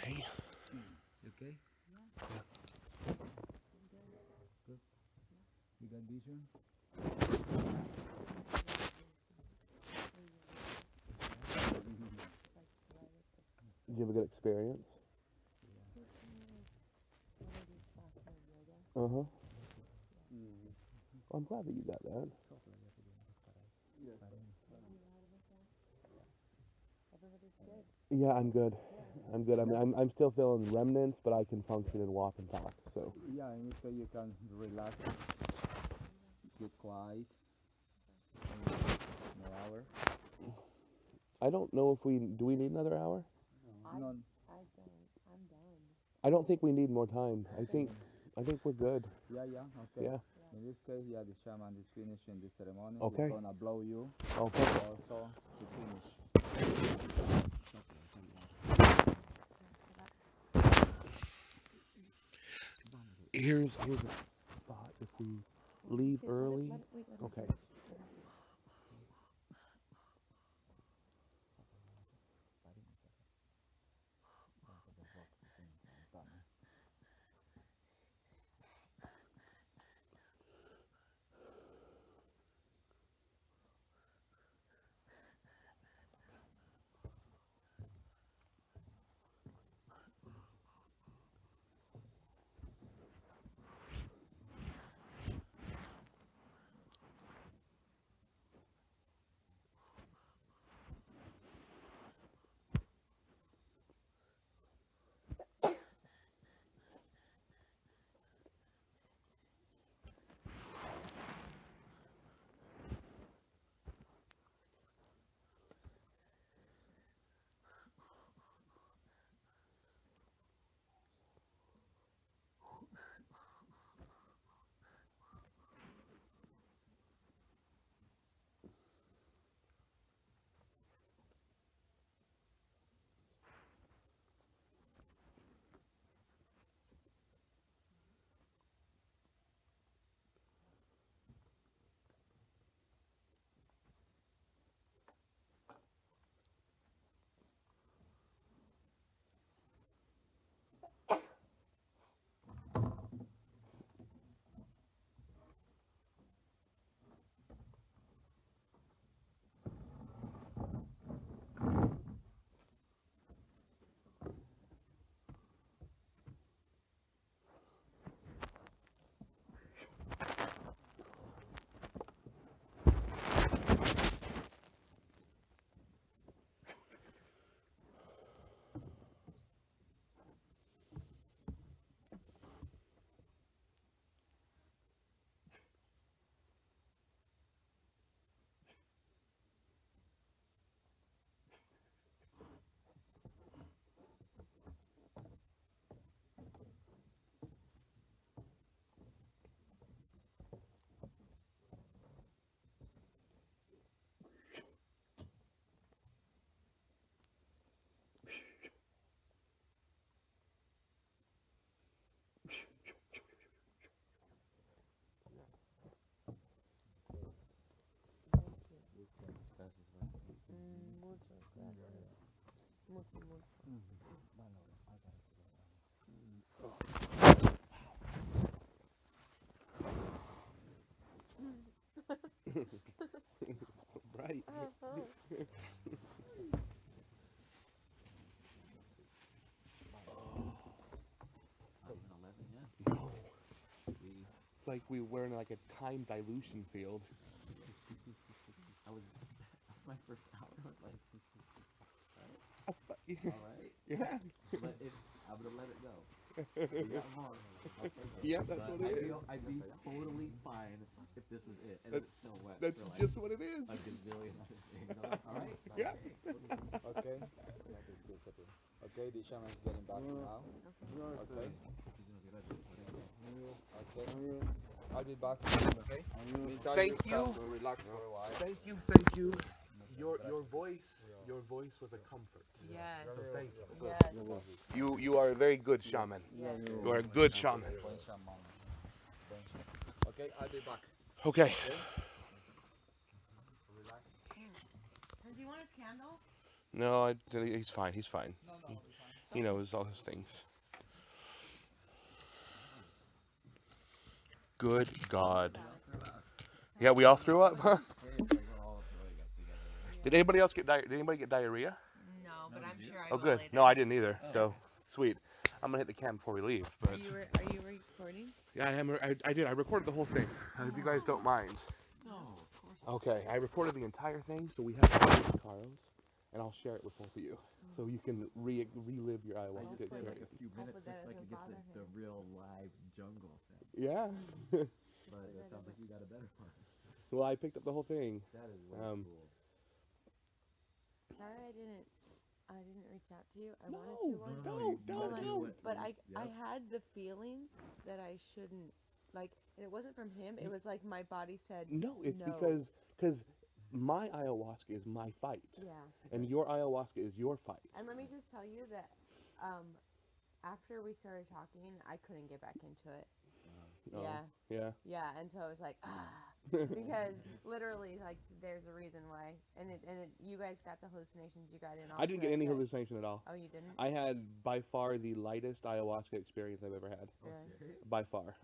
Hey. You okay? Yeah. Good. You got vision? Did you have a good experience? Uh-huh. I'm glad that you got that. Yeah, I'm good. I'm good. I mean, I'm still feeling remnants, but I can function and walk and talk. So Yeah, in this case you can relax, get quiet, maybe another hour. I don't know if we do we need another hour? No, I don't think we need more time. I think we're good. yeah, okay. Yeah. In this case, yeah, the shaman is finishing the ceremony. He's Okay. gonna blow you Okay. also to finish. Here's a thought. If we leave early, okay. Right. No. It's like we were in like a time dilution field. Yeah. Yeah, that's what it is. That's that's just what it is. Yeah. Okay. Okay, the shaman is getting back now. Okay. Okay. I'll be back. Okay. Meantime, Thank you can you. relax for a while. Thank you. Thank you. Your voice was a comfort. So thank you. You are a very good shaman. You are a good shaman. Buen shaman. Buen shaman. Okay, I'll be back. Okay. Okay. Relax. No, he's fine. He's fine. No, no, it'll be fine. He knows all his things. Good God. Yeah, we all threw up, huh? Like we're all throwing up together. Did anybody else get Did anybody get diarrhea? No, but No, I'm did you? sure I Oh, will good. later. No, I didn't either. Oh. So sweet. I'm gonna hit the cam before we leave. Are But you recording? yeah, I am. I did. I recorded the whole thing. If you guys don't mind. No, of course not. Okay, I recorded the entire thing, so we have it, Carlos, and I'll share it with both of you, so you can relive your I ayahuasca just like a experience. few minutes just so I can get the real live jungle sound. Yeah. But it sounds like you got a better one. Well, I picked up the whole thing. That is way cool. Sorry, I didn't reach out to you. I No, wanted to one. no. But I had the feeling that I shouldn't, like, and it wasn't from him. It was like my body said No, it's no. because my ayahuasca is my fight, Yeah. and your ayahuasca is your fight. And let me just tell you that after we started talking, I couldn't get back into it. Oh, Yeah. Yeah. Yeah, and so I was like, because literally, like, there's a reason why, and you guys got the hallucinations, you got in. I didn't get any hallucination at all. Oh, you didn't? I had by far the lightest ayahuasca experience I've ever had. Really? By far.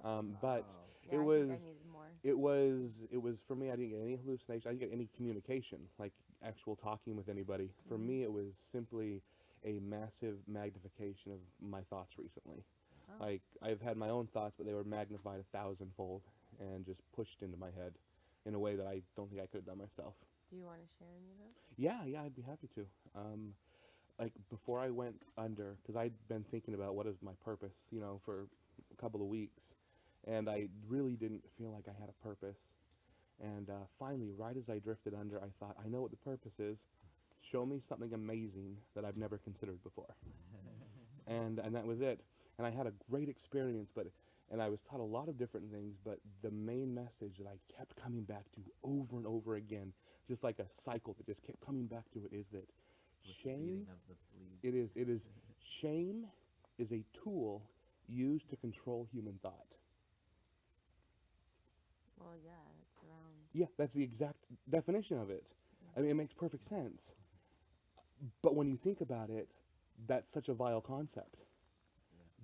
But Yeah, it I was think I needed more. it was for me. I didn't get any hallucination. I didn't get any communication, like actual talking with anybody. For me, it was simply a massive magnification of my thoughts recently. Oh. Like I've had my own thoughts, but they were magnified 1,000-fold and just pushed into my head in a way that I don't think I could have done myself. Do you want to share any of those? Yeah, I'd be happy to. Like before I went under, because I'd been thinking about what is my purpose, for a couple of weeks, and I really didn't feel like I had a purpose. And finally, right as I drifted under, I thought, I know what the purpose is. Show me something amazing that I've never considered before. And that was it. And I had a great experience, and I was taught a lot of different things, but the main message that I kept coming back to over and over again, just like a cycle that just kept coming back to it, is that shame, shame is a tool used to control human thought. Well, yeah, it's around. Yeah, that's the exact definition of it. I mean, it makes perfect sense. But when you think about it, that's such a vile concept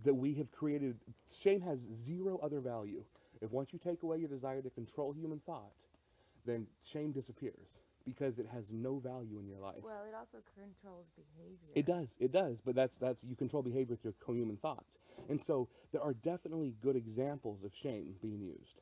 that we have created. Shame has zero other value. If once you take away your desire to control human thought, then shame disappears because it has no value in your life. Well, it also controls behavior. It does, but that's you control behavior through human thought. And so there are definitely good examples of shame being used.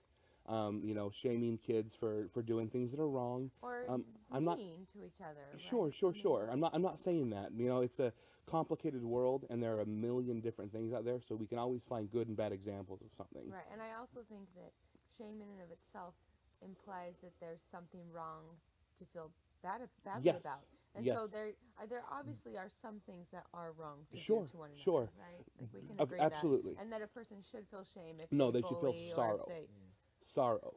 Shaming kids for doing things that are wrong. Or I'm not mean to each other. Sure. I'm not saying that. It's a complicated world, and there are a million different things out there. So we can always find good and bad examples of something. Right, and I also think that shame in and of itself implies that there's something wrong to feel badly about. And so there obviously are some things that are wrong to do to one another, right? Like we can agree Absolutely. that. And that a person should feel shame if No, they should feel bully sorrow. or if they... Sorrow.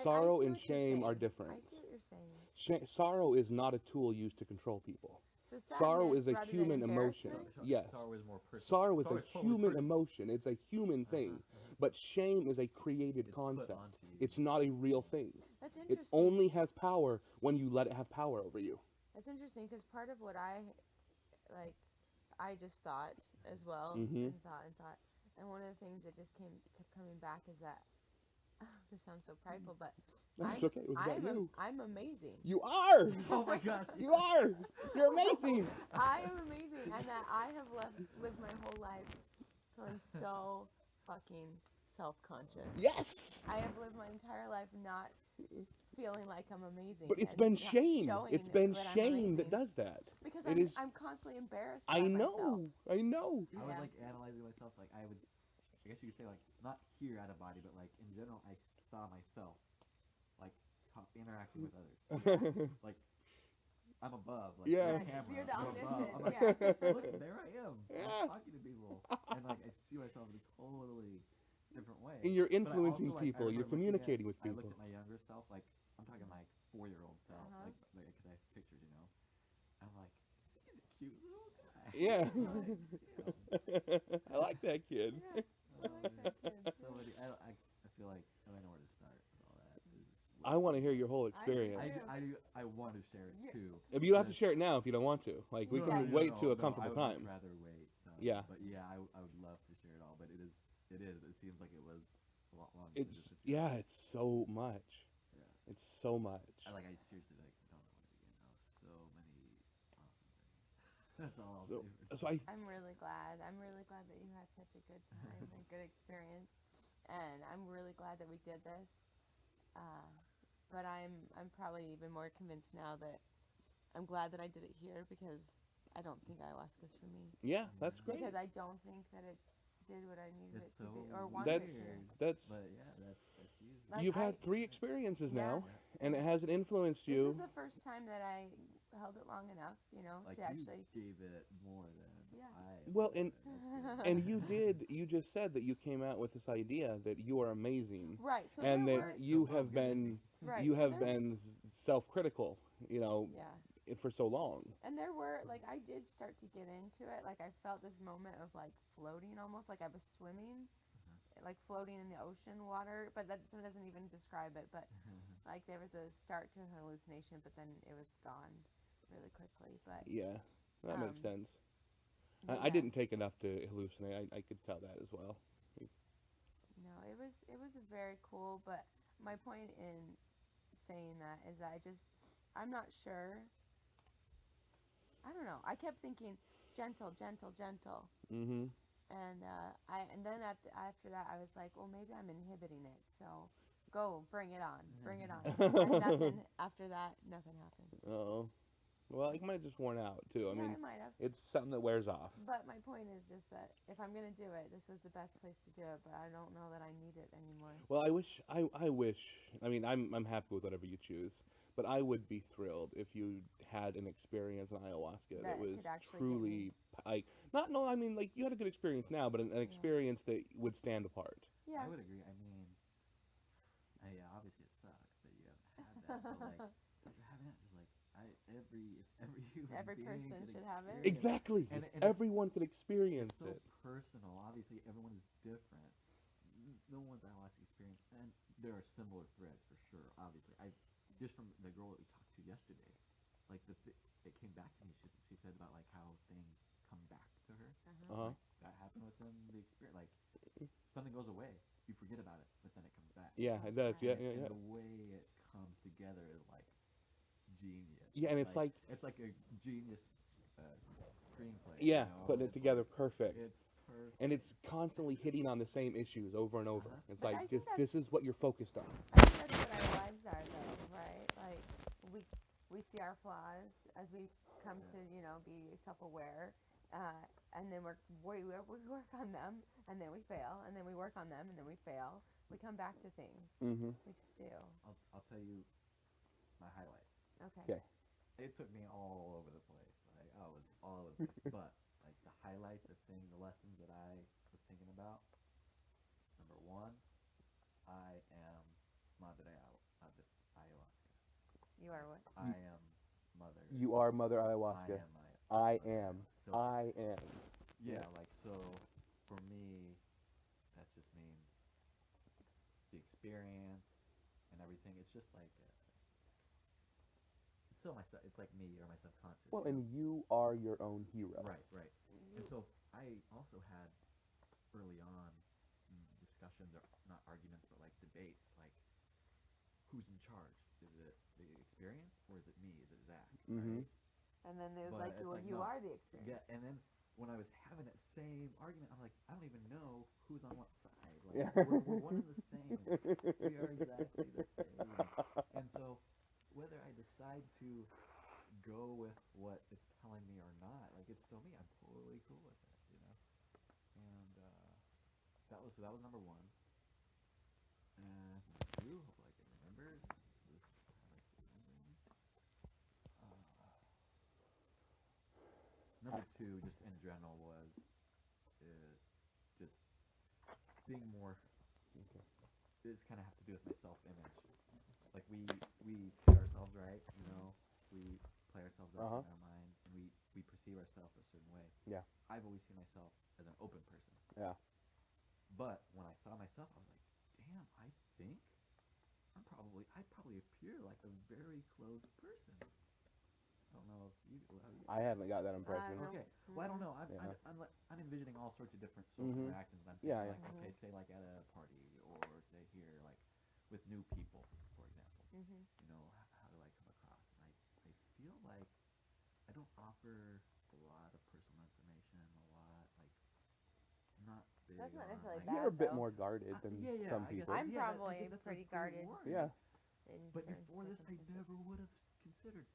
Sorrow and shame are different. I see what you're saying. Sorrow is not a tool used to control people. So sorrow is a rather human than emotion. Yes. Sorrow is more personal. Sorrow is a human emotion. It's a human thing. But shame is a created concept. It's not a real thing. That's interesting. It only has power when you let it have power over you. That's interesting because part of what I just thought as well, Mm-hmm. and thought, and one of the things that just kept coming back is that, this sounds so prideful, but That's okay. It was about you. I'm amazing. You are. Oh my gosh. You are. You're amazing. I am amazing, and that I have lived my whole life feeling so fucking self-conscious. Yes. I have lived my entire life not feeling like I'm amazing. But it's been shame. It's been shame that does that. Because I'm constantly embarrassed I by know. myself. I know. I was like analyzing myself. Like I guess you could say like not here out of body, but like in general, I saw myself like interacting with others. Like I'm above. Like yeah. the camera. You're the omniscient. I'm like, look, there I am. I'm talking to people, and like I see myself in a totally different way. And you're influencing also, people. You're communicating with I people. looked at my younger self, like I'm talking my 4-year-old self, like because I have pictures, I'm like, he's a cute little guy. Yeah. Like, I like that kid. Yeah, I like that kid. So I feel like I don't know where to start with all that. I want to hear your whole I do experience. too. I want to share it Yeah. too. If you don't have to But share it now if you don't want to. Like we no, Yeah. can no, wait to no, a no. I comfortable would much time. rather wait. Yeah. But yeah, I would love to share it all. But it is. It seems like it was a lot longer than just It's a few yeah, hours. it's so much. Yeah. It's so much. I seriously don't know where to begin. That was so many awesome things. That's all I'll So say for so now. I I'm really glad. I'm really glad that you had such a good time and good experience. And I'm really glad that we did this. Uh, but I'm probably even more convinced now that I'm glad that I did it here because I don't think ayahuasca's for me. yeah, that's Yeah. great. Because I don't think that it did what I needed It's it to so be or wanted it to. weird. That's But yeah, that's you. Like you've I had 3 experiences Yeah, now Yeah. and and it hasn't influenced this is you. the first time that I held it long enough, Like to you actually gave it more than yeah. I Well, ever would. That's and good. you just said that you came out with this idea that you are amazing Right. So there and that All were right. So boom, here it is me. right. you So have there been self-critical, you know, yeah. for so long. And there were like I did start to get into it. Like I felt this moment of like floating almost like I was swimming, like floating in the ocean water, but that so it doesn't even describe it, but like there was a start to a hallucination, but then it was gone really quickly. Yeah, that makes Um sense. but I yeah, didn't take enough to hallucinate. I could tell that as well. no, it was very cool, but my point in saying that is that I'm not sure. I don't know. I kept thinking gentle, gentle, gentle. Mhm. And then after that I was like, well, maybe I'm inhibiting it. So go, bring it on. And nothing after that, nothing happened. Oh, well, it might have just worn out too. I Yeah, mean, it might have. it's something that wears off. But my point is just that if I'm gonna do it, this was the best place to do it. But I don't know that I need it anymore. Well, I wish. I mean, I'm happy with whatever you choose, but I would be thrilled if you had an experience in ayahuasca that That it was could actually hit me. truly like not no. I mean, like you had a good experience now, but an Yeah. experience that would stand apart. Yeah. I would agree. I mean, yeah, obviously it sucks that you haven't had that, but like after having that, just like if every human Every being person could should have it. experience, Exactly. If and everyone could it's experience so it. personal. Obviously, everyone is different. No one's ayahuasca experience, and there are similar threads for sure. Obviously, I just from the girl that we talked to yesterday, like it came back to me. She said about like how things come back to her, Uh-huh. Uh huh. like that happened within the experience. Like something goes away, you forget about it, but then it comes back, It Yeah, comes it does. back. Yeah, and yeah, yeah. the way it comes together is like genius. Yeah, and It's like a genius uh, screenplay, you yeah, know. putting it It's like together perfect. it's And perfect. it's constantly hitting on the same issues over and over. Uh-huh. It's But like I think just that's this is what you're focused on. I think that's what our lives are, though, right? Like we we see our flaws as we come Yeah. to be self-aware, and then we work on them, and then we fail, and then we work on them, and then we fail. We come back to things. Mhm. We just do. I'll tell you my highlights. Okay. Okay. It took me all over the place. Like I was all over the place. But like the highlights, the lessons that I was thinking about. Number one, I am ayahuasca. You are what? I am mother. You are Mother I Ayahuasca. am my I mother am. ayahuasca. So I am. yeah, like so for me, that just means the experience and everything. It's just like it's so myself. It's like me or my subconscious, Well, you know. and you are your own hero. Right, right. And You. so I also had early on discussions, or not arguments, but like debates, like who's in charge? Is it the experience or is it me? Is it Zach? Mhm. Right? And then there's But like, it's well, like you no. are the Yeah, experience. and then when I was having that same argument, I'm like, I don't even know who's on what side. Like Yeah. we're one and the same. We are exactly the same. And so whether I decide to go with what it's telling me or not, like it's still me. I'm totally cool with it, you know. And that was number one. And number two, hopefully I can remember. This highlights remembering. Number two, just in general, was just being more. This kind of have to do with my self image. Like we treat ourselves right, you know. We play ourselves Uh up huh. in our mind, and we perceive ourselves a certain way. Yeah. I've always seen myself as an open person, Yeah. but when I saw myself, I was like, damn, I think I'm probably appear like a very closed person. I don't know if you. I haven't got that impression. No. Okay. Well, I don't know. Yeah. I'm envisioning all sorts of different social Mhm. interactions. I'm thinking Yeah, yeah. like, okay, say like at a party or say here like with new people, for example. Mhm. You know, how do I come across? And I feel like I don't offer a lot of personal information, a lot like I'm not big That's not on necessarily like. You're a bad bit though. more guarded than Yeah, yeah. some I guess people. I'm yeah. I probably guess that's pretty pretty guarded Yeah. warm. in But certain before this, I circumstances. never would have considered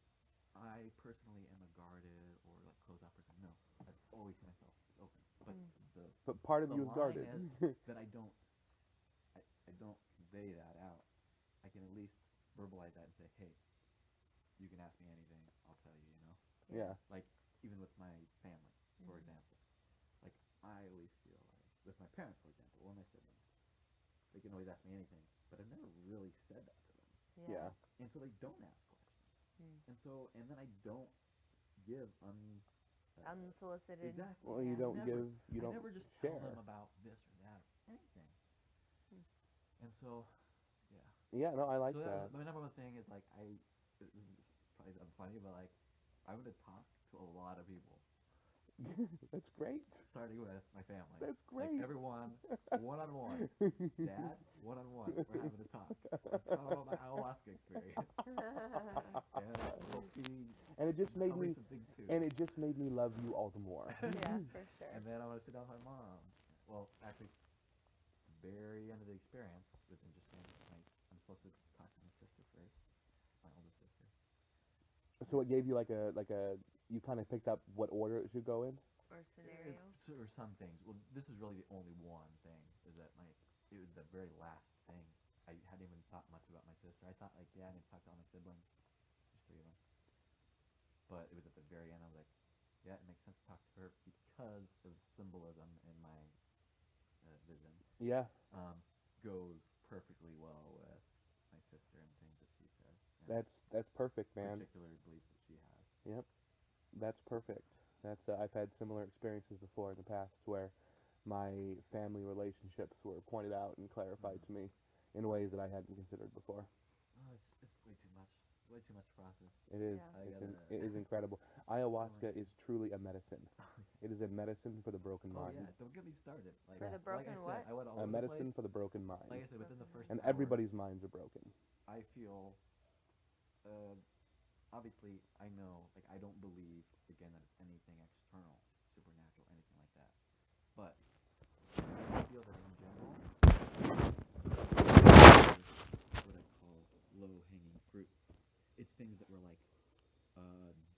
I personally am a guarded or like closed off person. No, I've always seen myself as open. But Mm. the But part of the you is line guarded. is that I don't convey that out. I can at least verbalize that and say, hey, you can ask me anything. I'll tell you. You know, Yeah. Yeah. like even with my family, for Mhm. example. Like I always feel like with my parents, for example, or my siblings, they can always ask me anything. But I've never really said that to them, Yeah. Yeah. and so they don't ask questions. Mm. And then I don't give Unsolicited. exactly. Well, you Yeah. don't give, you I don't never just tell them share. about this or that or anything. Mm. And so, yeah. Yeah, no, I like So that was that. my number one thing is like this is probably funny, but like I'm gonna talk to a lot of people, That's great. starting with my family, That's like great. everyone, one on one. Dad, one on one. We're having a talk. I'm telling him about my ayahuasca experience, and hope he And it just can made tell me me, some things too. and it just made me love you all the more. Yeah, for sure. And then I'm gonna sit down with my mom. Well, actually, very end of the experience was interesting. I'm supposed to talk to my sister first, my oldest sister. So And it gave you you kind of picked up what order it should go in? Or scenario. or some things. Well, this is really the only one thing. Is that it was the very last thing. I hadn't even thought much about my sister. I thought like, yeah, I need to talk to all my siblings. There's three of them. But it was at the very end. I was like, yeah, it makes sense to talk to her because of symbolism in my vision. Yeah. Goes perfectly well with my sister and things that she says, and That's perfect, man. particular beliefs that she has. Yep. That's perfect. I've had similar experiences before in the past where my family relationships were pointed out and clarified to me in ways that I hadn't considered before. Oh, it's way too much. Way too much process. It is. Yeah. I gotta. It is incredible. Ayahuasca is truly a medicine. It is a medicine for the broken Oh mind. yeah, don't get me started. Like For the like I broken said, what? I went all A over the place. medicine for the broken mind. Like I said, within the first And hour, everybody's minds are broken. I feel. Uh, Obviously, I know. Like I don't believe again that it's anything external, supernatural, anything like that. But I feel that in general, what I call low hanging fruit. It's things that were like,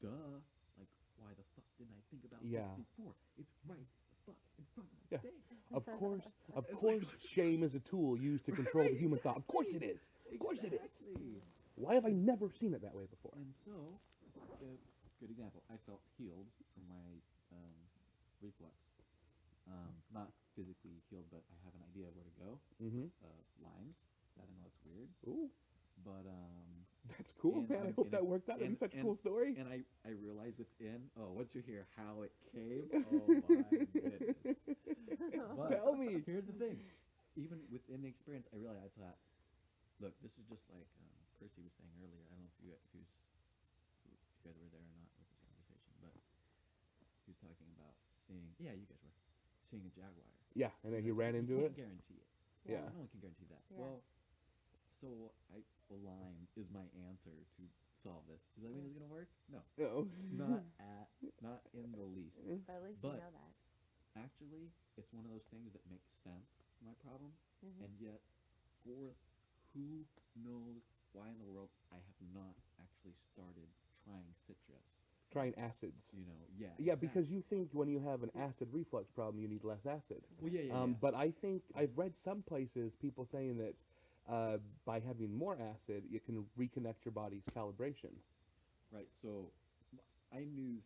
duh. Like, why the fuck didn't I think about this Yeah. before? It's right the fuck in front of my Yeah. face. Of It's course, like, shame is a tool used to control the human thought. Of course it is. Of course it is. exactly. Why have I never seen it that way before? And so, good example. I felt healed from my um, reflux. Not physically healed, but I have an idea of where to go. Mm-hmm. Limes. That I know it's weird, Ooh, but that's cool, man. I hope that worked out. That'd be such a cool story. and I realized within once you hear how it came, oh my goodness. But Tell me. here's the thing, even within the experience, I realized that look, this is just like Percy was saying earlier. I don't know if you guys were there or not with this conversation, but he was talking about seeing. Yeah, you guys were seeing a jaguar. Yeah, and then he Like, ran you into can't it. guarantee it. Yeah. No one can guarantee that. Yeah. Well, so a lime is my answer to solve this. Does that mean it's gonna work? No, No. not in the least. But at least But you know that. actually, it's one of those things that makes sense for my problem, Mhm. and yet for who knows why in the world I have not actually started trying citrus. Trying acids. You know, yeah, Yeah, exactly. because you think when you have an acid reflux problem, you need less acid. Well, yeah. But I think I've read some places people saying that by having more acid, it can reconnect your body's calibration. Right. So I knew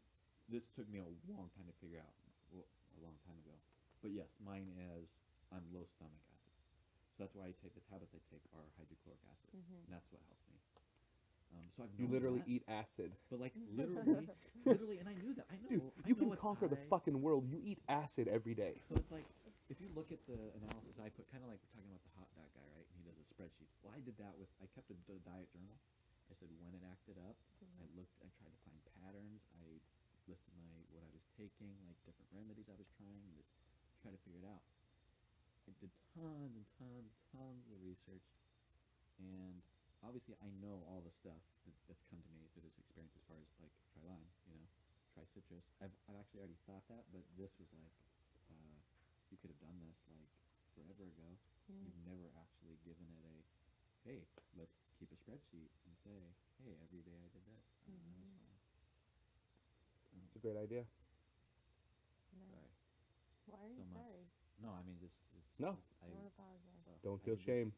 this took me a long time to figure out, well, a long time ago. But yes, mine is I'm low stomach acid. So that's why I take the tablets I take are hydrochloric acid, Mhm. and that's what helps me. So I've You known literally that, eat acid. but like literally, and I knew that. Dude, I you can know it's conquer the high. fucking world. You eat acid every day. So it's like if you look at the analysis I put, kind of like we're talking about the hot dog guy, right? And he does a spreadsheet. Well, I did that with, I kept a diet journal. I said when it acted up, I looked, I tried to find patterns. I listed what I was taking, like different remedies I was trying, and just try to figure it out. I did tons and tons, tons of research, and obviously I know all the stuff that's come to me through this experience as far as like try lime, try citrus. I've actually already thought that, but this was like, you could have done this like forever ago. You've never actually given it a, hey, let's keep a spreadsheet and say, hey, every day I did this. That was fine. It's a great idea. Sorry. Why are you sorry? No, I mean No. I don't apologize. Don't feel shame.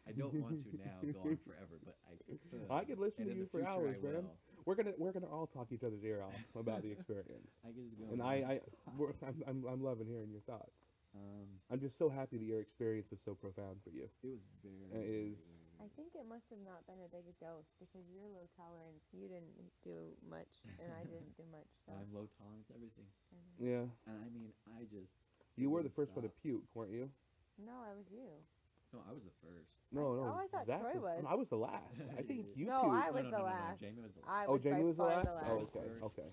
I don't want to now go on forever, but I could. I could listen and to in you the for future hours, I man. will. We're gonna all talk each other's ear off about the experience. I get to go. And I'm loving hearing your thoughts. I'm just so happy that your experience was so profound for you. It was very. It is. I think it must have not been a big dose because you're low tolerance. You didn't do much, and I didn't do much. So I'm low tolerance everything. Yeah. And I mean, I just. You were the first one to puke, weren't you? No, I was you. No, I was the first. No. Oh, I thought Troy was. I was the last. I think you No, puked. I was the last. Jamie was the last. I was Jamie was the by last? far the Oh, last. okay.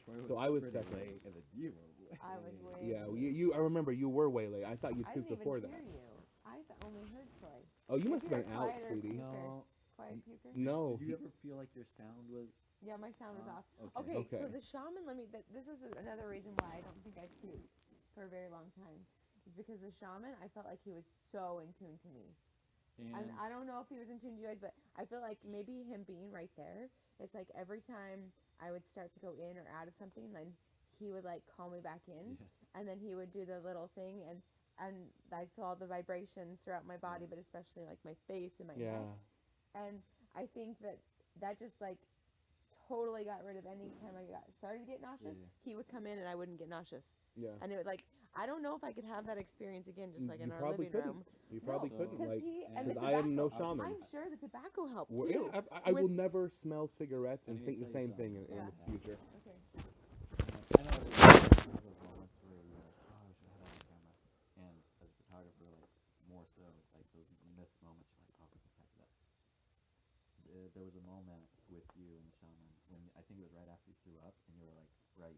Troy was So I was pretty second. late, and then you were way. I was way. Yeah, you. I remember you were way late. I thought you I puked didn't before even that. hear you. I only heard Troy. Oh, you must have You're been a out, quieter sweetie. puker. No. Quiet puker. No. Did you ever feel like your sound was? Yeah, my sound was off. Okay. Okay, so the shaman, this is another reason why I don't think I puked for a very long time. Is because the shaman, I felt like he was so in tune to me. And I don't know if he was in tune to you guys, but I feel like maybe him being right there, it's like every time I would start to go in or out of something, then he would like call me back in, and then he would do the little thing, and I saw the vibrations throughout my body, but especially like my face and my neck. And I think that just like totally got rid of any time I started to get nauseous. He would come in and I wouldn't get nauseous. Yeah. And it was like, I don't know if I could have that experience again, just like in our probably living couldn't. room. You probably couldn't, like, and the because I am no tobacco, shaman. I'm sure the tobacco helped Well, too. yeah, I will never smell cigarettes and I need think to the tell you same thing something in the about future. Okay. I know those moments where you're like, oh, I should have had that on camera. And as a photographer, like more so, like those missed moments, you're like, oh, we can capture that. There was a moment with you and the shaman when I think it was right after you threw up, and you were like,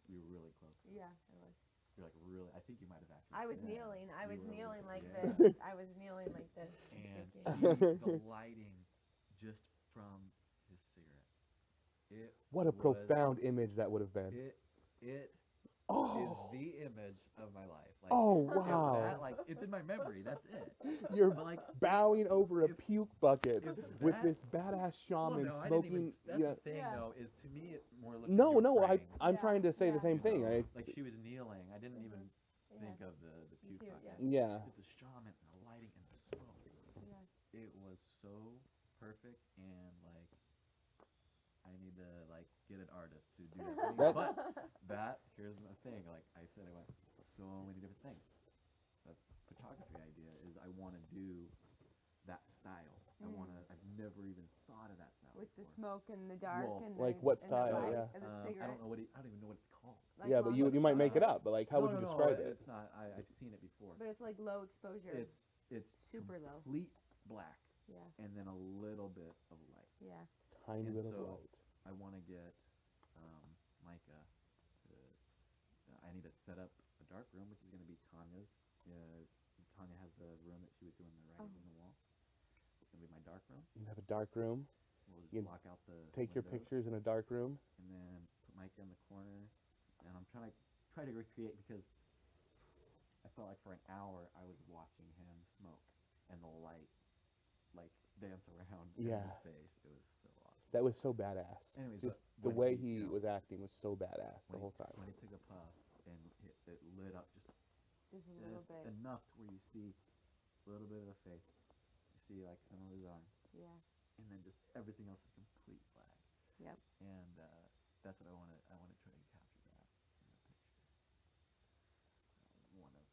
you were really close. Yeah, I was. You're like really. I think you might have actually. I was kneeling. I was kneeling like this. this. I was kneeling like this. And the lighting, just from his cigarette. What a profound image that would have been. It Oh. is the image of my life. Like, oh wow! It's in my memory. That's it. You're like bowing over a puke bucket with that, this badass shaman smoking. That's the thing, though. Is to me it more looked. No, like I'm trying to say the same thing. Like she was kneeling. I didn't even think of the puke bucket. Yeah. The shaman and the lighting and the smoke. It was so perfect, and like I need to like get an artist to do that. But here's the thing. Like I said, I went so many different things. The photography idea is I want to do that style. I've never even thought of that style. With before. the smoke and the dark and like what style? and the cigarette. I don't know I don't even know what it's called. Like yeah, but you might make it up. But like, how would you describe it? It's not. I've seen it before. But it's like low exposure. It's super low. Complete black. Yeah. And then a little bit of light. Yeah. Tiny bit of light. I want to get Micah. I need to set up a dark room, which is going to be Tanya's. Tanya has the room that she was doing the writing on the wall. It's going to be my dark room. You have a dark room. We'll just block out the take your pictures in a dark room. And then put Micah in the corner. And I'm trying to recreate because I felt like for an hour I was watching him smoke and the light like dance around in his face. It was so awesome. That was so badass. Anyways, just the way he was acting was so badass the whole time. When he took a puff and it lit up just a little bit enough to where you see a little bit of the face. You see like some of his arm. Yeah. And then just everything else is complete black. Yep. And that's what I want to try to capture that in a picture. One of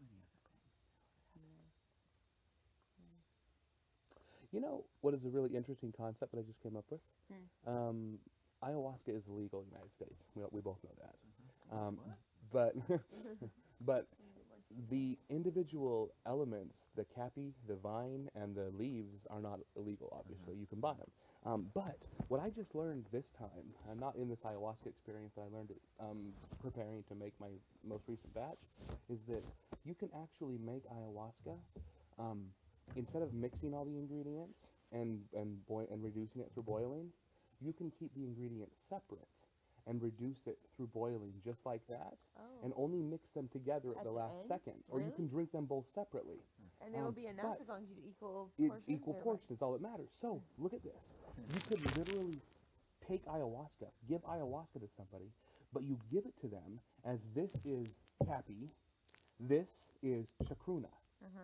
many other things. You know what is a really interesting concept that I just came up with? Ayahuasca is illegal in the United States. We both know that. But But the individual elements, the cappy, the vine, and the leaves are not illegal, obviously. You can buy them. But what I just learned this time, not in this ayahuasca experience, but I learned it preparing to make my most recent batch, is that you can actually make ayahuasca um, instead of mixing all the ingredients and reducing it through boiling. You can keep the ingredients separate and reduce it through boiling just like that, and Oh. only mix them together at At the the last end? second, or you Really? can drink them both separately. And it'll be enough But as long as you do equal it's portions, equal or what? portion is all that matters. So look at this. You could literally take ayahuasca, give ayahuasca to somebody, but you give it to them as this is cappy, this is chacruna. Uh-huh.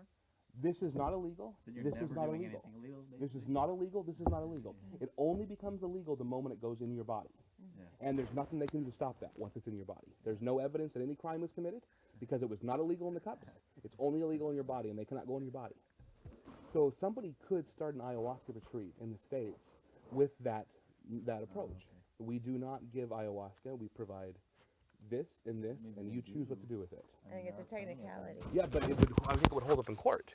This is not illegal. Then you're This is never not doing illegal. anything illegal, This is basically. not illegal. This is not illegal. Mhm. It only becomes illegal the moment it goes in your body. Yeah. And there's nothing they can do to stop that once it's in your body. There's no evidence that any crime was committed because it was not illegal in the cups. It's only illegal in your body, and they cannot go in your body. So somebody could start an ayahuasca retreat in the States with that approach. Okay. We do not give ayahuasca. We provide this and this, Maybe and they you choose what do. to do with it. I think there it's are a plenty of them. technicality. Yeah, but it would, I think it would hold up in court.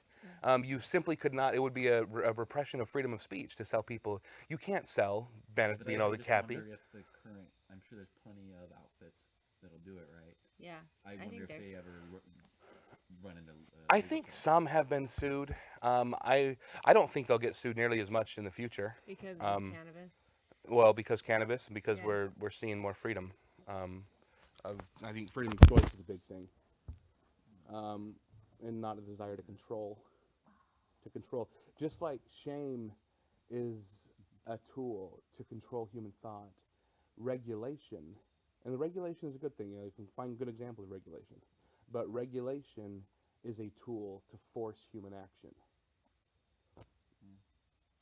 You simply could not. It would be a repression of freedom of speech to sell people. You can't sell, But the I just cappy. wonder if the current. I'm sure there's plenty of outfits that'll do it, right? Yeah. I I wonder think if there's. they ever run into. I Legal think trouble. some have been sued. I don't think they'll get sued nearly as much in the future. Because of Um, cannabis. well, because cannabis, and because Yeah. we're seeing more freedom. Of I think freedom of choice is a big thing, and not a desire to control. To control, just like shame is a tool to control human thought. Regulation, and the regulation is a good thing. You can find good examples of regulation, but regulation is a tool to force human action.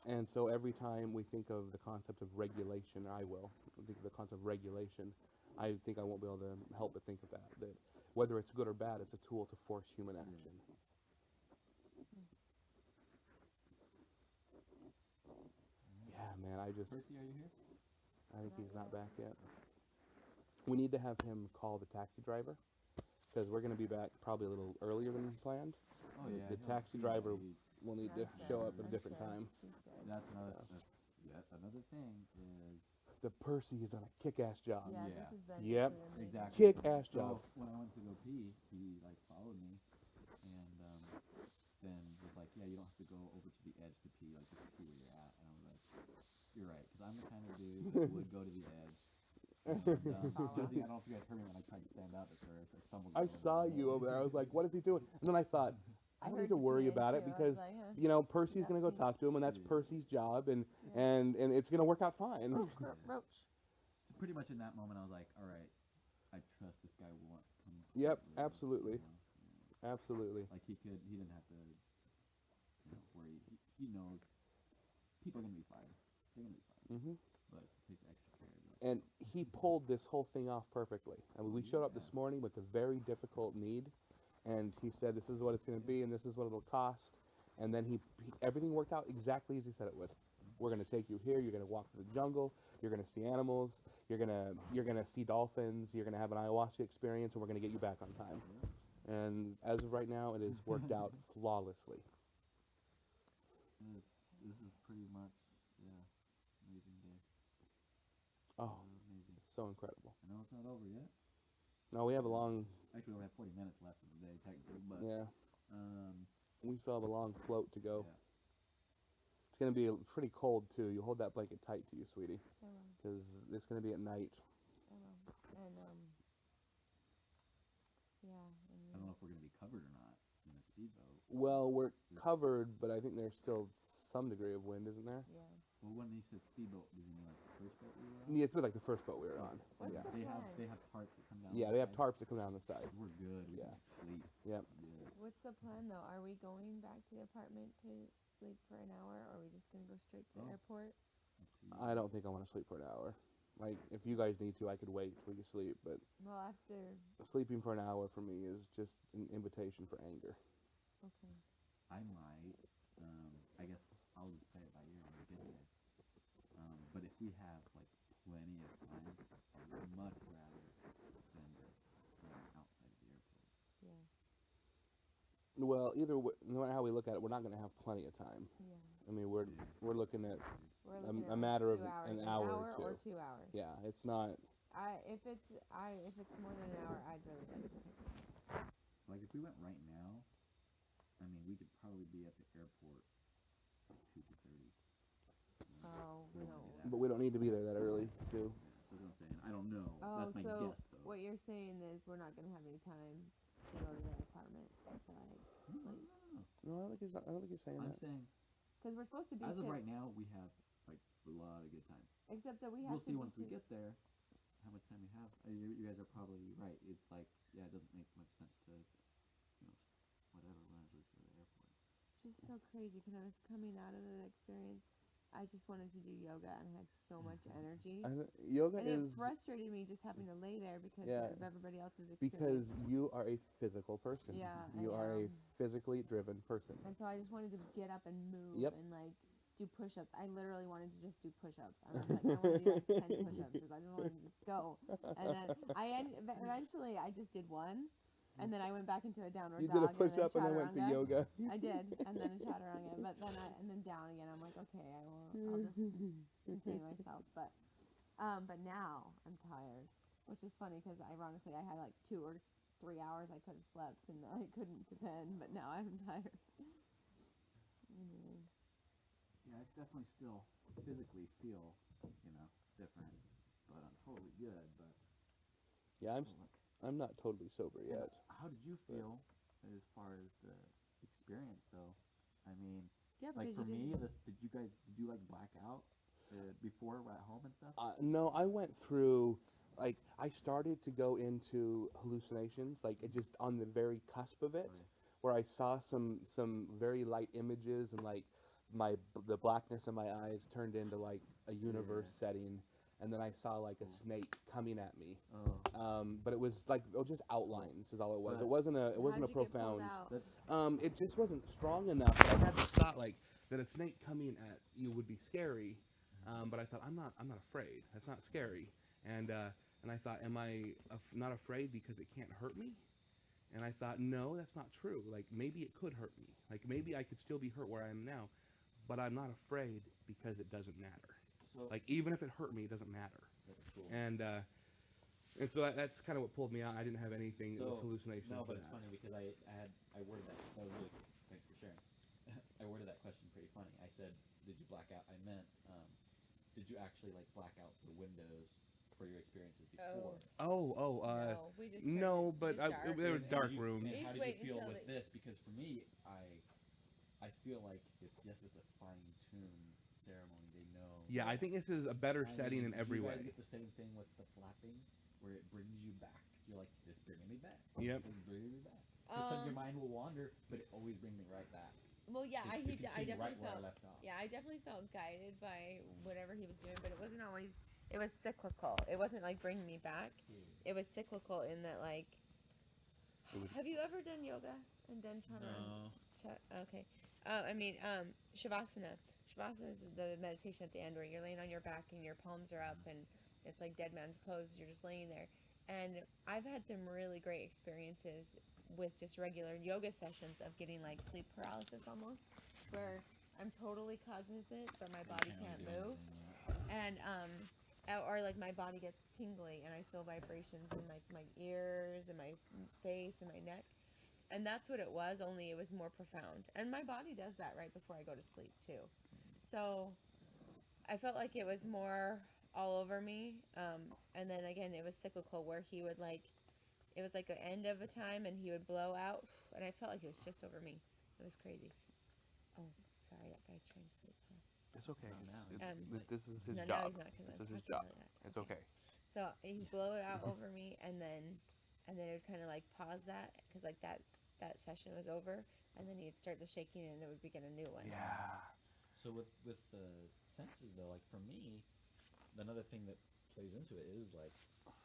And so every time we think of the concept of regulation, I will think of the concept of regulation, I think I won't be able to help but think of that. That whether it's good or bad, it's a tool to force human action. Yeah, man, Percy, are you here? I think he's not back yet. We need to have him call the taxi driver because we're going to be back probably a little earlier than planned. Oh yeah. The taxi driver will need to That's show good. up at a different That's good. time. She's good. That's another. Yeah. Another thing is. The Percy has done a kick-ass job. Yeah, Yeah. this has been Yep. really amazing. Exactly. Kick-ass job. So when I went to go pee, he like followed me, and then was like, "Yeah, you don't have to go over to the edge to pee. Like just pee where you're at." And I was like, "You're right," because I'm the kind of dude that would go to the edge. Jesse, I don't know if you guys heard me when I tried to stand up at first. I stumbled. I saw you over there. I was like, what is he doing? And then I thought, I don't need to worry about it because, Percy's going to go talk to him, and that's Percy's job, and it's going to work out fine. Oh, roach. So pretty much in that moment, I was like, all right, I trust this guy will want to come. Yep, absolutely. Absolutely. Like he didn't have to, worry. He knows people are going to be fired. They're going to be fired. Mm-hmm. But it takes extra care. And he pulled this whole thing off perfectly. I mean, we showed up this morning with a very difficult need, and he said, this is what it's going to be, and this is what it'll cost. And then everything worked out exactly as he said it would. We're going to take you here. You're going to walk through the jungle. You're going to see animals. You're going to see dolphins. You're going to have an ayahuasca experience, and we're going to get you back on time. And as of right now, it has worked out flawlessly. This is pretty much, amazing day. Oh, amazing. So incredible. I know it's not over yet. No, we have a long. Actually, we have 40 minutes left of the day, technically, but yeah, we still have a long float to go. Yeah. It's gonna be pretty cold too. You hold that blanket tight to you, sweetie, because it's gonna be at night. And yeah. I don't know if we're gonna be covered or not in a speedboat. Well, we're covered, but I think there's still some degree of wind, isn't there? Yeah. Well, when he said speedboat, did you mean like the first boat we were on? Yeah, it's like the first boat we were on. What's Yeah. the They have tarps that come down. Yeah, they have tarps that come down the side. We're good. We can sleep. Yep. Good. What's the plan though? Are we going back to the apartment to sleep for an hour, or are we just gonna go straight to the airport? I don't think I want to sleep for an hour. Like, if you guys need to, I could wait till you sleep, but Well, after. sleeping for an hour for me is just an invitation for anger. Okay. I might. I guess I'll just play it by ear when we get there. But if we have like plenty of time, I would much rather spend it outside of the airport. Yeah. Well, no matter how we look at it, we're not going to have plenty of time. Yeah. I mean, we're looking at We're looking at a like matter of 2 hours, an an hour or hour or two. 2 hours. Yeah, it's not. If it's more than an hour, I'd really like to take it. Like if we went right now, I mean, we could probably be at the airport like 2:30. Oh, we don't. But we don't need to be there that early, too. Yeah, that's what I'm saying. I don't know. Oh, That's my so guess, though. what you're saying is we're not gonna have any time to go to the apartment to like sleep. No, I don't think he's saying I'm that. saying, Because we're supposed to be as of two. right now, we have like a lot of good time. Except that we have We'll to see be once we two. get there how much time we have. You guys are probably right. It's like, yeah, it doesn't make much sense to, whatever, when I just go to the airport. Just so crazy because I was coming out of the experience. I just wanted to do yoga and I had so much energy. Yoga And it is frustrated me just having to lay there because yeah, of everybody else's because experience. you are a physical person. Yeah, You I are a am. physically driven person. And so I just wanted to get up and move Yep. and like do push-ups. I literally wanted to just do push-ups. And I was like, I want to do like 10 push-ups because I just wanted to just go. And then eventually I just did one. And then I went back into a downward You did a dog and push then up and then went to chaturanga. yoga. I did, and then a chaturanga, but and then down again. I'm like, okay, I'll just contain myself. But now I'm tired, which is funny because ironically I had like 2 or 3 hours I could have slept and I couldn't then, but now I'm tired. Anyway. Yeah, I definitely still physically feel, different, but I'm totally good. But Yeah, still, like, I'm not totally sober and yet. how did you feel as far as the experience, though? I mean, Yeah, like because for you me, didn't. did you like black out before at home and stuff? No, I went through, like, I started to go into hallucinations, like, it just on the very cusp of it, Oh, where I saw some very light images and like the blackness in my eyes turned into like a universe yeah. setting, and then I saw like a Cool. snake coming at me. Oh, But it was like just outlines is all it was. But It wasn't a How'd you get pulled profound. out? that's It just wasn't strong enough. I had this thought like that a snake coming at you would be scary, but I thought I'm not afraid. That's not scary. And uh, and I thought, am I not afraid because it can't hurt me? And I thought, no, that's not true. Like maybe it could hurt me. Like maybe I could still be hurt where I am now, but I'm not afraid because it doesn't matter. so Like even if it hurt me, it doesn't matter. that's cool. And uh, and so that's kind of what pulled me out. I didn't have anything with So hallucinations no, for but it's that. funny because I worded that was really cool. Thanks for sharing. I worded that question pretty funny. I said, "Did you black out?" I meant, did you actually like black out the windows for your experiences Oh, before? no, we just turned No, it but just dark. they were dark And rooms. We how just did you wait feel until with this? Because for me, I feel like it's a fine tuned ceremony. They know. Yeah, I think this is a better I setting mean, in do you every way. guys get the same thing with the flapping, where it brings you back? You're like, it's bringing me back. Yep. It's bringing me back. Because your mind will wander, but it always brings me right back. Well, yeah, To I continue right definitely where I felt. left off. Yeah, I definitely felt guided by whatever he was doing, but it wasn't always. It was cyclical. It wasn't like bringing me back. It was cyclical in that like. Have you ever done yoga and done chaturanga? No. Okay. Shavasana. Shavasana is the meditation at the end where you're laying on your back and your palms are up and it's like dead man's pose. You're just laying there. And I've had some really great experiences with just regular yoga sessions of getting like sleep paralysis almost, where I'm totally cognizant but my body can't move. And or like my body gets tingly and I feel vibrations in like my ears and my face and my neck. And that's what it was, only it was more profound. And my body does that right before I go to sleep too. So I felt like it was more all over me. And then again, it was cyclical where he would like, it was like an end of a time and he would blow out. And I felt like it was just over me. It was crazy. Oh, sorry, that guy's trying to sleep. Huh? It's okay. This is his No, now job. he's not because This I'm is his talking job. like that. It's okay. So he'd blow it out over me, and then it would kind of like pause that because like that session was over, and then he'd start the shaking, and it would begin a new one. Yeah. So with the senses though, like for me, another thing that plays into it is like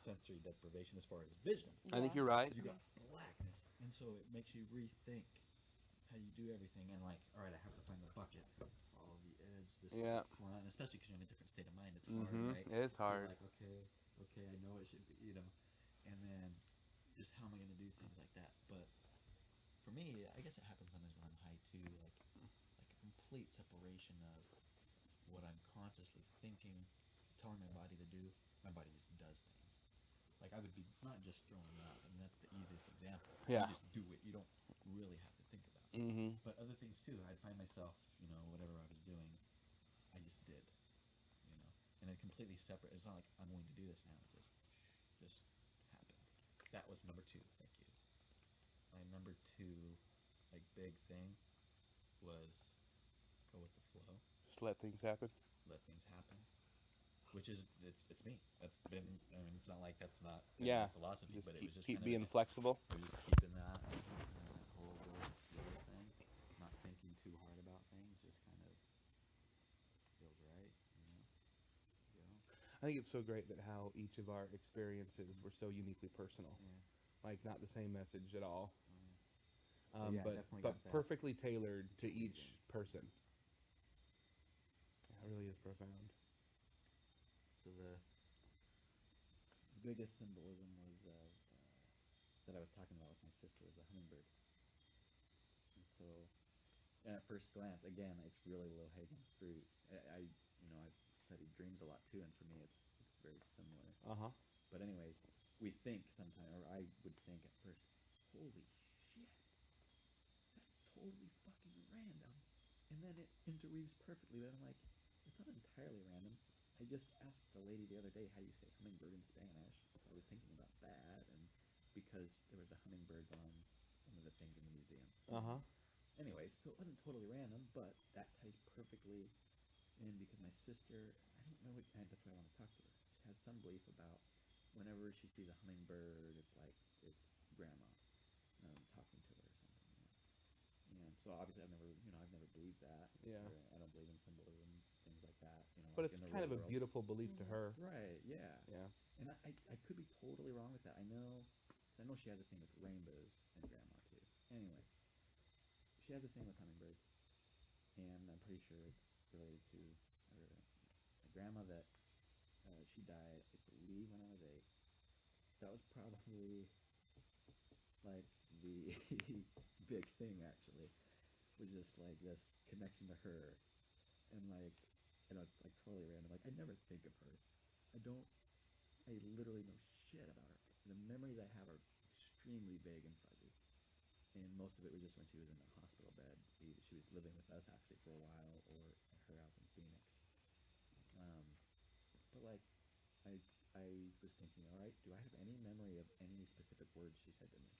sensory deprivation as far as vision. I think Yeah. you're right. You got blackness, and so it makes you rethink how you do everything. And like, all right, I have to find the bucket, follow the edge, this Yeah. front, and especially because you're in a different state of mind, it's hard, right? It's You're hard. like, okay, I know it should be, and then just how am I going to do things like that? But for me, I guess it happens sometimes when I'm high too, like a complete separation of what I'm consciously thinking, telling my body to do. My body just does things. Like I would be not just throwing up. I mean, that's the easiest example. You Yeah. just do it. You don't really have to think about it. Mm-hmm. But other things too. I'd find myself, whatever I was doing, I just did, and it completely separate. It's not like I'm going to do this now. It just happened. That was number two. Thank you. My number two, like big thing was go with the flow, Just let things happen. let things happen, which is it's me. That's been. I mean, it's not like that's not been my Yeah. philosophy, Just but it keep was just keep kind of being flexible. I was just keeping that whole go with the flow thing, not thinking too hard about things, just kind of feels right, go. I think it's so great that how each of our experiences were so uniquely personal. Yeah. Like not the same message at all, Oh, yeah. But yeah, I definitely but got that perfectly tailored to each breathing. person. That really is profound. So the biggest symbolism was that I was talking about with my sister was the hummingbird. And so, and at first glance, again, it's really low hanging fruit. I've studied dreams a lot too, and for me, it's very similar. Uh huh. But anyways, we think sometimes, or I would think at first, holy shit, that's totally fucking random. And then it interweaves perfectly. But I'm like, it's not entirely random. I just asked the lady the other day, how do you say hummingbird in Spanish? So I was thinking about that, and because there was a hummingbird on one of the things in the museum. Uh huh. Anyways, so it wasn't totally random, but that ties perfectly in because my sister, I don't know what, that's why I want to talk to her. She has some belief about whenever she sees a hummingbird, it's like it's grandma talking to her or something. And so obviously I've never believed that, Yeah. or I don't believe in symbolism, things like that, But like it's in the kind real of a world. beautiful belief to Mhm. her. Right, yeah. Yeah. And I could be totally wrong with that. I know she has a thing with rainbows and grandma too. Anyway, she has a thing with hummingbirds, and I'm pretty sure it's related to her, my grandma that she died, I believe, when I was 8. That was probably like the big thing actually, was just like this connection to her, and like it's like totally random. Like I never think of her. I don't. I literally know shit about her. The memories I have are extremely vague and fuzzy, and most of it was just when she was in the hospital bed. She was living with us actually for a while, or at her house in Phoenix. Um, but like I I was thinking, all right, do I have any memory of any specific words she said to me?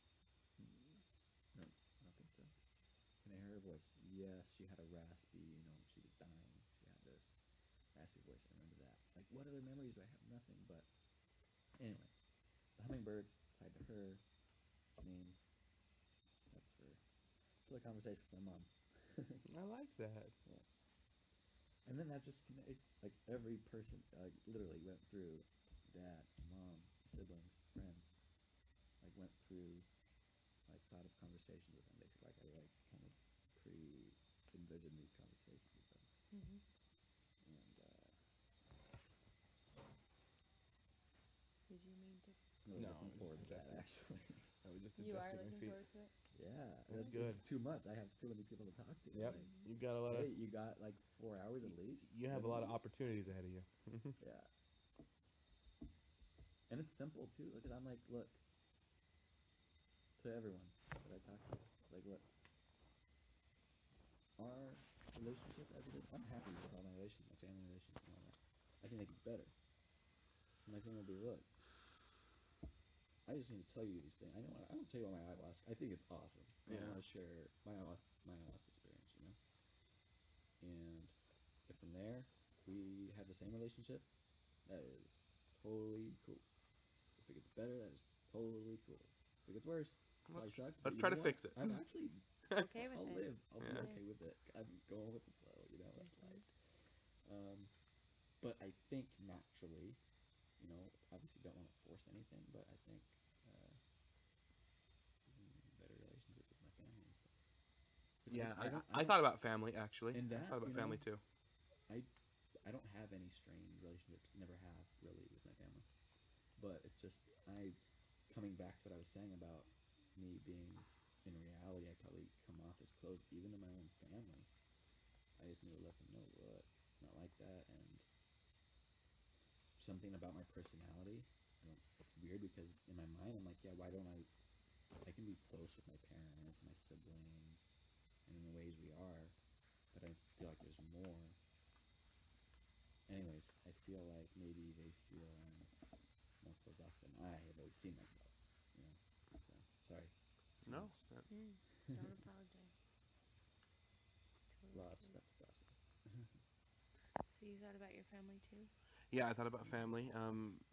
No, I don't think so. Can I hear her voice? Yes, she had a raspy, she was dying. She had this raspy voice. I remember that. Like, what other memories do I have? Nothing, but anyway, the hummingbird is tied to her, which means that's for the conversation with my mom. I like that. Yeah. And then that just like every person, like literally went through dad, mom, siblings, friends, like went through like thought of conversations with them. Basically, like I like kind of pre-envisioned these conversations with them, Mhm. and Did you mean to? I'm really No, looking I was just forward to that adjusting. actually. I was just You are adjusting my looking feet. forward to it. Yeah, That's it's good. too much. I have too many people to talk to. Yep. Like, Mhm. You've got a lot of hey, you got like 4 hours at least. you have a Wouldn't lot of you? opportunities ahead of you. Yeah, and it's simple too. Because I'm like, look, to everyone that I talk to, like, look, our relationship as it is, I'm happy with all my relations, my family relations, and all that. I think they could be better. My thing will be, look, I just need to tell you these things. I don't tell you about my ayahuasca. I think it's awesome. Yeah. I want to share my ayahuasca experience, And if from there we have the same relationship, that is totally cool. If it gets better, that is totally cool. If it gets worse, probably sucks. But Let's you try know to what? fix it. I'm actually, Okay with I'll it. live. I'll be Yeah. okay with it. I'm going with the flow. Mhm. Like, but I think naturally, obviously don't want to force anything, but I think uh, better relationships with my family and stuff. Which Yeah, I I don't, thought about family actually. and I that thought about family too. I I don't have any strained relationships. Never have really with my family. But it's just coming back to what I was saying about me being in reality, I probably come off as closed even to my own family. I just need to let them know, look, it's not like that, and something about my personality. I don't. It's weird because in my mind, I'm like, yeah, why don't I? I can be close with my parents, my siblings, and in the ways we are, but I feel like there's more. Anyways, I feel like maybe they feel I'm more closed off than I have always seen myself. You know. So sorry. Too No. much. Don't apologize. A Totally lot of true. stuff to process. So you thought about your family too? Yeah, I thought about family.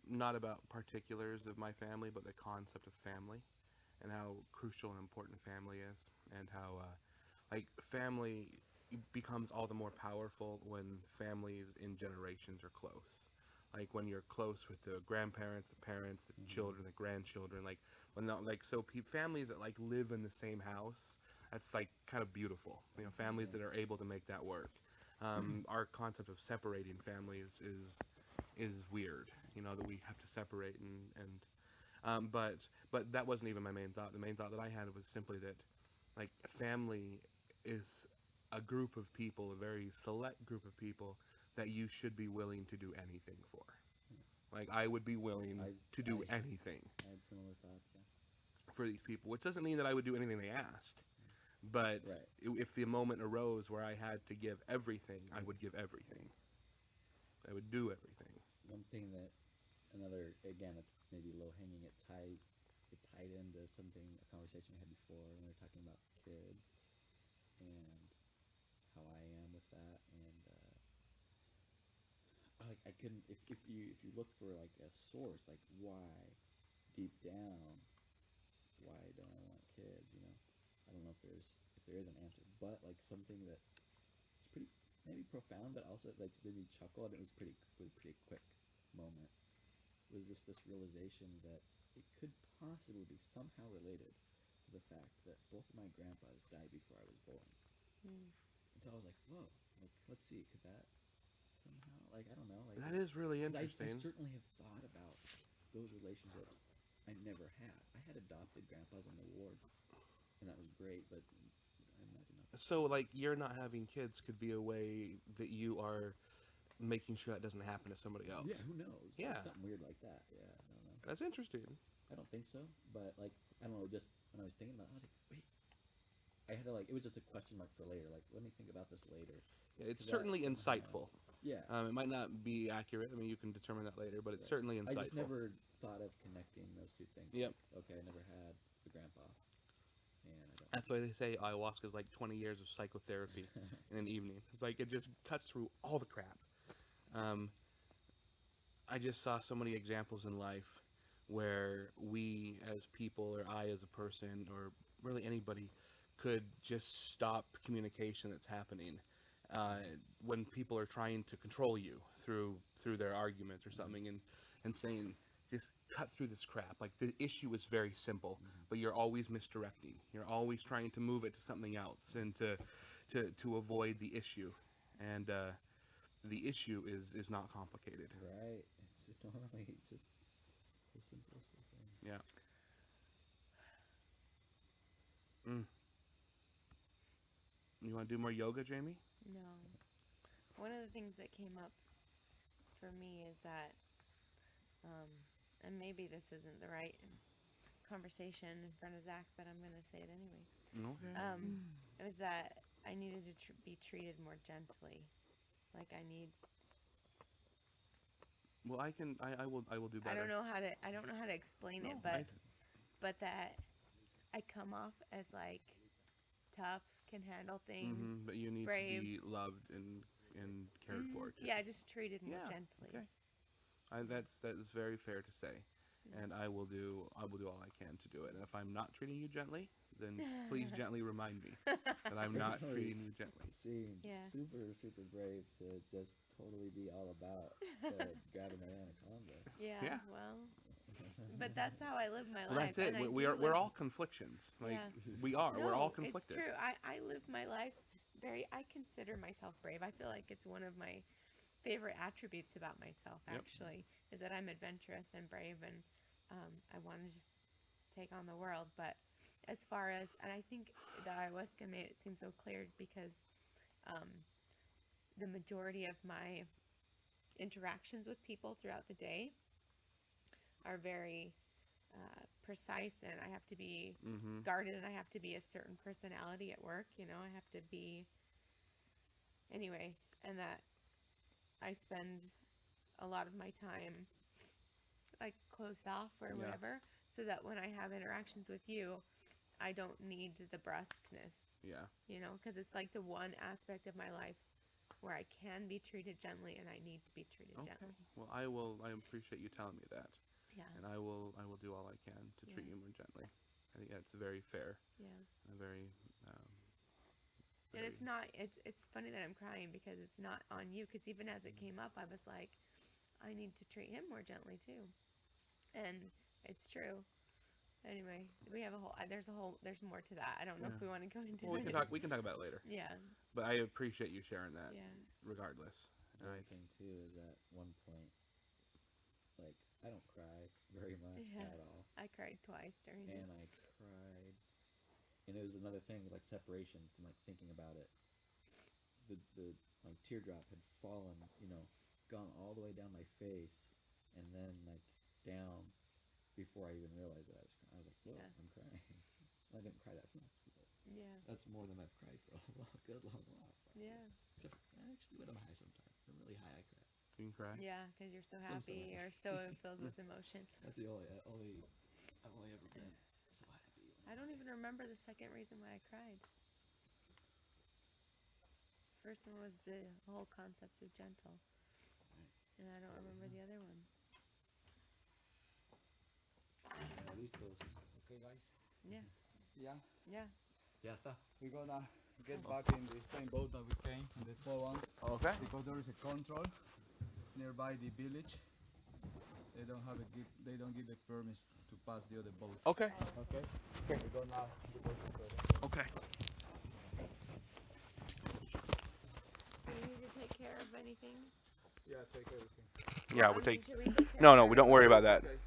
Not about particulars of my family, but the concept of family and how crucial and important family is, and how like family becomes all the more powerful when families in generations are close. Like when you're close with the grandparents, the parents, the Mm-hmm. children, the grandchildren. Like when the, like so families that like live in the same house. That's like kind of beautiful. You know, families Yeah. that are able to make that work. Our concept of separating families is weird. You know that we have to separate but that wasn't even my main thought. The main thought that I had was simply that like family is a group of people, a very select group of people that you should be willing to do anything for. Like I would be willing I to I do anything I had similar thoughts. Yeah. for these people, which doesn't mean that I would do anything they asked. But Right. if the moment arose where I had to give everything, I would give Yeah. everything. I would do everything. One thing that another again, it's maybe low hanging. It tied into something a conversation we had before when we were talking about kids and how I am with that and I couldn't if you look for like a source like why deep down why don't I want kids, you know, I don't know if there is an answer, but like something that it's pretty maybe profound but also like made me chuckle and it was a pretty quick moment was just this realization that it could possibly be somehow related to the fact that both of my grandpas died before I was born. Mm. And so I was like, whoa, like let's see, could that somehow like I don't know, like That is really because I interesting. certainly have thought about those relationships I never had. I had adopted grandpas in the ward, and that was great, but I imagine not the So same. like you're not having kids could be a way that you are making sure that doesn't happen to somebody Yeah, else. who knows? Like Yeah, something weird like that. Yeah, I don't know. that's interesting. I don't think so, but like I don't know. Just when I was thinking about, it, I was like, wait. I had to like it was just a question mark for later. Like, let me think about this later, Yeah, it's because that certainly somehow, insightful. yeah, It might not be accurate. I mean, you can determine that later, but it's right. certainly I just insightful. never thought of connecting those two things. Yep. Like, okay, I never had a grandpa, and I don't That's why they say ayahuasca is like 20 years of psychotherapy have. in an evening. It's like it just cuts through all the crap. Um, I just saw so many examples in life where we as people, or I as a person, or really anybody, could just stop communication that's happening uh, when people are trying to control you through their arguments or Mhm, something, and saying just cut through this crap. Like the issue is very simple, mhm, but you're always misdirecting. You're always trying to move it to something else and to avoid the issue. And the issue is not complicated. right. It's normally just the simplest of things. Yeah. Mm. You want to do more yoga, Jamie? No. One of the things that came up for me is that, um, and maybe this isn't the right conversation in front of Zach, but I'm going to say it anyway. Okay. Um, it was that I needed to be treated more gently. Like I need, Well, I will do better. I don't know how to explain it, No, I. but that I come off as like tough, can handle things, But you need to brave. be loved and cared for too. Yeah, just treated more Yeah. gently. Okay. Yeah. That is very fair to say, and I will do all I can to do it. And if I'm not treating you gently, then please gently remind me that I'm not Certainly treating you gently. seemed Yeah. super brave to just totally be all about grabbing Mariana Conza. Yeah, Yeah. well, but that's how I live my Well, life, that's it. and I do We're live. all conflictions. Like Yeah. we are. We're all No, it's conflicted. true. I live my life very. I consider myself brave. I feel like it's one of my favorite attributes about myself. Yep. Actually, is that I'm adventurous and brave, and I want to just take on the world. But as far as, and I think the ayahuasca made it seem so clear because um, the majority of my interactions with people throughout the day are very precise, and I have to be Mm-hmm. guarded, and I have to be a certain personality at work. I have to be anyway, and that I spend a lot of my time like closed off or Yeah. whatever, so that when I have interactions with you, I don't need the brusqueness, Yeah. because it's like the one aspect of my life where I can be treated gently and I need to be treated Okay. gently. Well, I will. I appreciate you telling me that, Yeah, and I will. I will do all I can to treat yeah, you more gently. I think that's very fair. yeah. And very, um, And very. it's not, it's funny that I'm crying because it's not on you, because even as it came up, I was like, I need to treat him more gently too. And it's true. Anyway, we have there's more to that. I don't know Yeah. if we want to go into Well, we can it. talk. We can talk about it later. Yeah, But I appreciate you sharing that, yeah, regardless. The other thing too is at one point, like I don't cry very much yeah. at all, I cried twice during it. and I cried, and it was another thing like separation from like thinking about it. The like teardrop had fallen, gone all the way down my face, and then like down before I even realized that I was like, whoa, Yeah, I'm crying. I didn't cry that much, but yeah, that's more than I've cried for a good long while, probably. yeah, Except for, actually, when I'm high sometimes. If I'm really high, I cry. You can cry. yeah. Because you're so happy Sometimes. or so filled with emotion. That's the only I've only ever been so happy when I I'm don't high. even remember the second reason why I cried. First one was the whole concept of gentle, Right. and I don't Probably remember not. the other one. Listos. Okay, guys. Yeah, Yeah, yeah. Ya está. we're gonna get Oh. back in the same boat that we came, in the small one, Okay. because there is a control nearby the village. They don't give the permits to pass the other boat. Okay. Oh, okay. Okay, we're gonna do what we Okay. Do we need to take care of anything? Yeah, take everything. Yeah, I we mean, take. should we take care No, of no, our we don't worry about equipment? that. Okay.